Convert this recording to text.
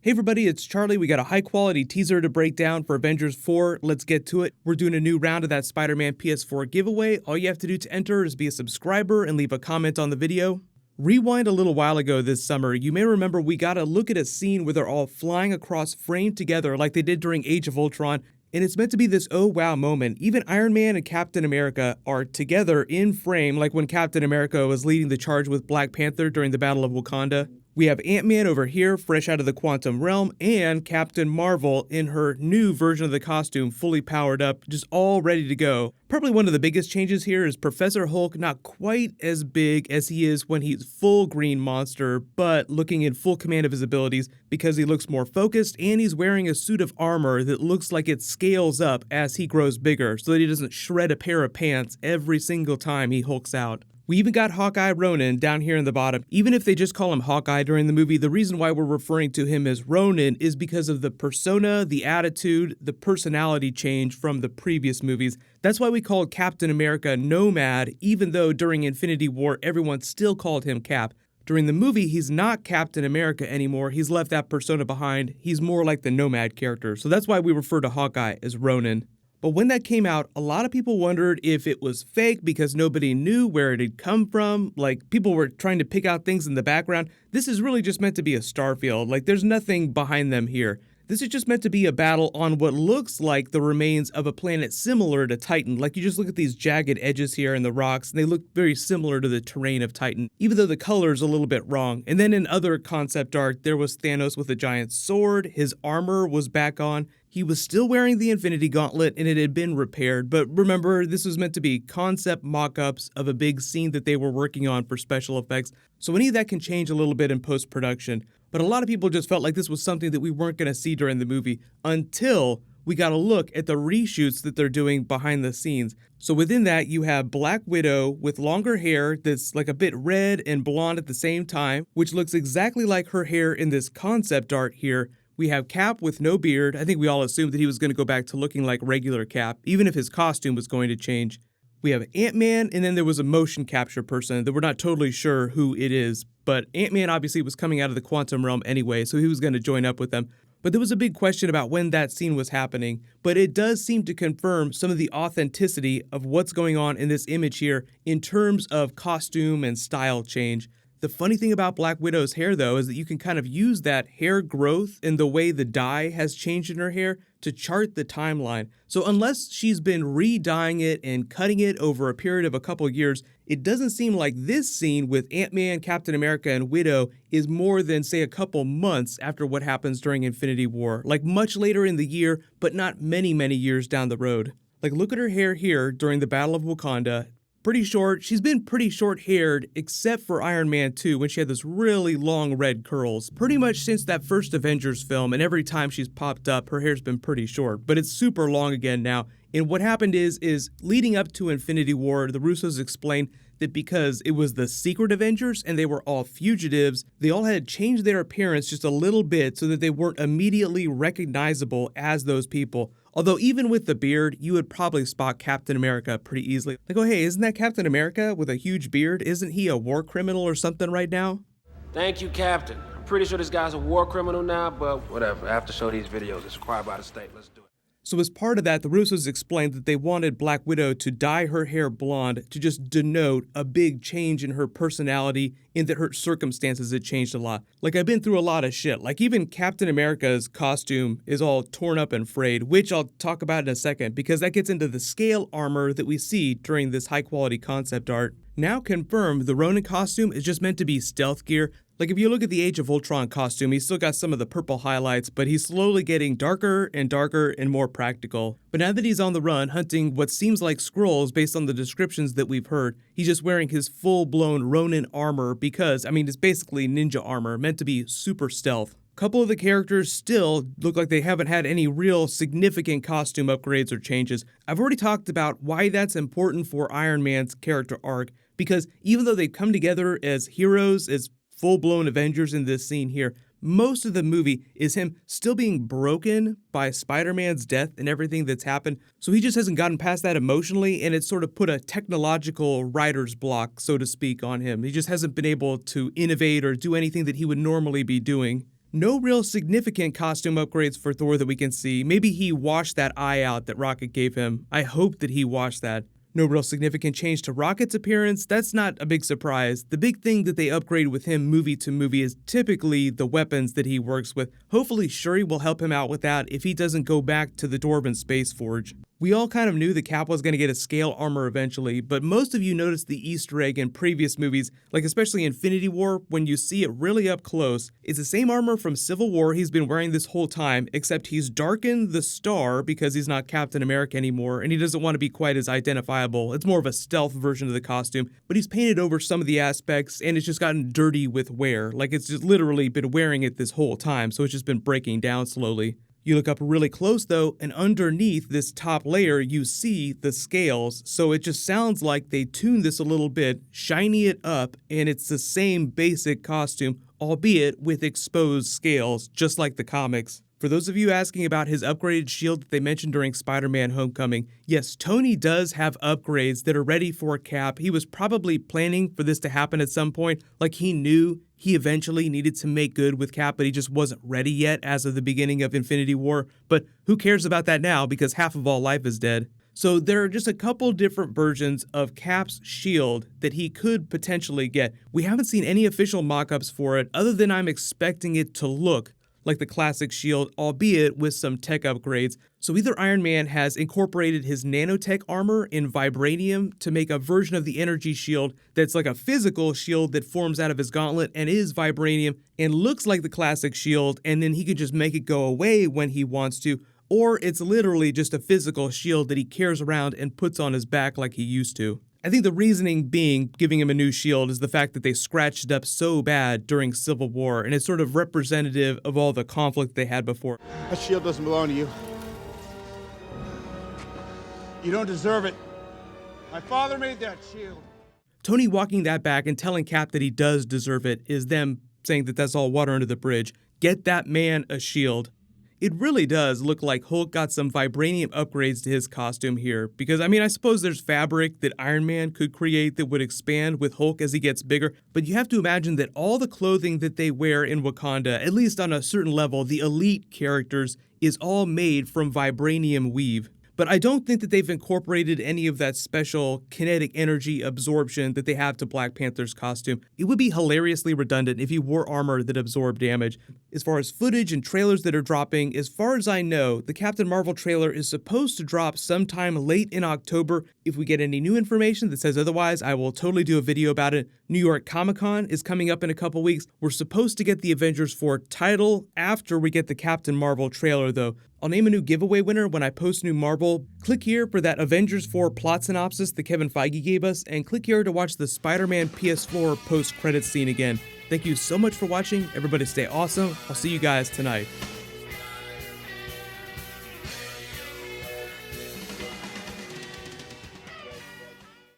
Hey everybody, it's Charlie. We got a high quality teaser to break down for Avengers 4. Let's get to it. We're doing a new round of that Spider-Man PS4 giveaway. All you have to do to enter is be a subscriber and leave a comment on the video. Rewind a little while ago this summer, you may remember we got a look at a scene where they're all flying across framed together like they did during Age of Ultron, and it's meant to be this oh wow moment. Even Iron Man and Captain America are together in frame like when Captain America was leading the charge with Black Panther during the Battle of Wakanda. We have Ant-Man over here, fresh out of the quantum realm, and Captain Marvel in her new version of the costume, fully powered up, just all ready to go. Probably one of the biggest changes here is Professor Hulk not quite as big as he is when he's full green monster, but looking in full command of his abilities because he looks more focused and he's wearing a suit of armor that looks like it scales up as he grows bigger so that he doesn't shred a pair of pants every single time he hulks out. We even got Hawkeye Ronin down here in the bottom. Even if they just call him Hawkeye during the movie, the reason why we're referring to him as Ronin is because of the persona, the attitude, the personality change from the previous movies. That's why we called Captain America Nomad, even though during Infinity War everyone still called him Cap. During the movie, he's not Captain America anymore. He's left that persona behind. He's more like the Nomad character. So that's why we refer to Hawkeye as Ronin. But when that came out, a lot of people wondered if it was fake because nobody knew where it had come from. Like, people were trying to pick out things in the background. This is really just meant to be a starfield. Like, there's nothing behind them here. This is just meant to be a battle on what looks like the remains of a planet similar to Titan. Like, you just look at these jagged edges here in the rocks, and they look very similar to the terrain of Titan, even though the color's a little bit wrong. And then in other concept art, there was Thanos with a giant sword. His armor was back on. He was still wearing the Infinity Gauntlet, and it had been repaired. But remember, this was meant to be concept mock-ups of a big scene that they were working on for special effects. So any of that can change a little bit in post-production. But a lot of people just felt like this was something that we weren't going to see during the movie until we got a look at the reshoots that they're doing behind the scenes. So within that, you have Black Widow with longer hair that's like a bit red and blonde at the same time, which looks exactly like her hair in this concept art here. We have Cap with no beard. I think we all assumed that he was going to go back to looking like regular Cap, even if his costume was going to change. We have Ant-Man, and then there was a motion capture person that we're not totally sure who it is, but Ant-Man obviously was coming out of the quantum realm anyway, so he was going to join up with them. But there was a big question about when that scene was happening, but it does seem to confirm some of the authenticity of what's going on in this image here in terms of costume and style change. The funny thing about Black Widow's hair, though, is that you can kind of use that hair growth and the way the dye has changed in her hair to chart the timeline. So unless she's been re-dyeing it and cutting it over a period of a couple years, it doesn't seem like this scene with Ant-Man, Captain America, and Widow is more than, say, a couple months after what happens during Infinity War. Like much later in the year, but not many years down the road. Like, look at her hair here during the Battle of Wakanda. Pretty short. She's been pretty short-haired, except for Iron Man 2, when she had this really long red curls. Pretty much since that first Avengers film, and every time she's popped up, her hair's been pretty short. But it's super long again now. And what happened is leading up to Infinity War, the Russos explained that because it was the secret Avengers and they were all fugitives, they all had changed their appearance just a little bit so that they weren't immediately recognizable as those people. Although even with the beard, you would probably spot Captain America pretty easily. Like, oh hey, isn't that Captain America with a huge beard? Isn't he a war criminal or something right now? Thank you, Captain. I'm pretty sure this guy's a war criminal now, but whatever. I have to show these videos. It's required by the state. Let's do it. So as part of that, the Russos explained that they wanted Black Widow to dye her hair blonde to just denote a big change in her personality, in that her circumstances had changed a lot. Like, I've been through a lot of shit. Like, even Captain America's costume is all torn up and frayed, which I'll talk about in a second, because that gets into the scale armor that we see during this high-quality concept art. Now confirmed, the Ronin costume is just meant to be stealth gear. Like, if you look at the Age of Ultron costume, he's still got some of the purple highlights, but he's slowly getting darker and more practical. But now that he's on the run, hunting what seems like Skrulls based on the descriptions that we've heard, he's just wearing his full-blown Ronin armor because, I mean, it's basically ninja armor, meant to be super stealth. A couple of the characters still look like they haven't had any real significant costume upgrades or changes. I've already talked about why that's important for Iron Man's character arc, because even though they come together as heroes, as full-blown Avengers in this scene here, most of the movie is him still being broken by Spider-Man's death and everything that's happened. So he just hasn't gotten past that emotionally, and it's sort of put a technological writer's block, so to speak, on him. He just hasn't been able to innovate or do anything that he would normally be doing. No real significant costume upgrades for Thor that we can see. Maybe he washed that eye out that Rocket gave him. I hope that he washed that. No real significant change to Rocket's appearance. That's not a big surprise. The big thing that they upgrade with him movie to movie is typically the weapons that he works with. Hopefully Shuri will help him out with that if he doesn't go back to the Dwarven Space Forge. We all kind of knew that Cap was going to get a scale armor eventually, but most of you noticed the Easter egg in previous movies, like especially Infinity War, when you see it really up close. It's the same armor from Civil War he's been wearing this whole time, except he's darkened the star because he's not Captain America anymore, and he doesn't want to be quite as identifiable. It's more of a stealth version of the costume, but he's painted over some of the aspects, and it's just gotten dirty with wear. Like it's just literally been wearing it this whole time, so it's just been breaking down slowly. You look up really close though, and underneath this top layer, you see the scales. So it just sounds like they tuned this a little bit, shiny it up, and it's the same basic costume, albeit with exposed scales, just like the comics. For those of you asking about his upgraded shield that they mentioned during Spider-Man Homecoming, yes, Tony does have upgrades that are ready for Cap. He was probably planning for this to happen at some point, like he knew he eventually needed to make good with Cap, but he just wasn't ready yet as of the beginning of Infinity War. But who cares about that now, because half of all life is dead. So there are just a couple different versions of Cap's shield that he could potentially get. We haven't seen any official mock-ups for it, other than I'm expecting it to look like the classic shield, albeit with some tech upgrades. So either Iron Man has incorporated his nanotech armor in vibranium to make a version of the energy shield that's like a physical shield that forms out of his gauntlet and is vibranium and looks like the classic shield, and then he can just make it go away when he wants to, or it's literally just a physical shield that he carries around and puts on his back like he used to. I think the reasoning being giving him a new shield is the fact that they scratched it up so bad during Civil War, and it's sort of representative of all the conflict they had before. That shield doesn't belong to you. You don't deserve it. My father made that shield. Tony walking that back and telling Cap that he does deserve it is them saying that that's all water under the bridge. Get that man a shield. It really does look like Hulk got some vibranium upgrades to his costume here, because I suppose there's fabric that Iron Man could create that would expand with Hulk as he gets bigger, but you have to imagine that all the clothing that they wear in Wakanda, at least on a certain level, the elite characters, is all made from vibranium weave. But I don't think that they've incorporated any of that special kinetic energy absorption that they have to Black Panther's costume. It would be hilariously redundant if he wore armor that absorbed damage. As far as footage and trailers that are dropping, as far as I know, the Captain Marvel trailer is supposed to drop sometime late in October. If we get any new information that says otherwise, I will totally do a video about it. New York Comic-Con is coming up in a couple weeks. We're supposed to get the Avengers 4 title after we get the Captain Marvel trailer though. I'll name a new giveaway winner when I post new Marvel. Click here for that Avengers 4 plot synopsis that Kevin Feige gave us, and click here to watch the Spider-Man PS4 post-credits scene again. Thank you so much for watching. Everybody stay awesome. I'll see you guys tonight.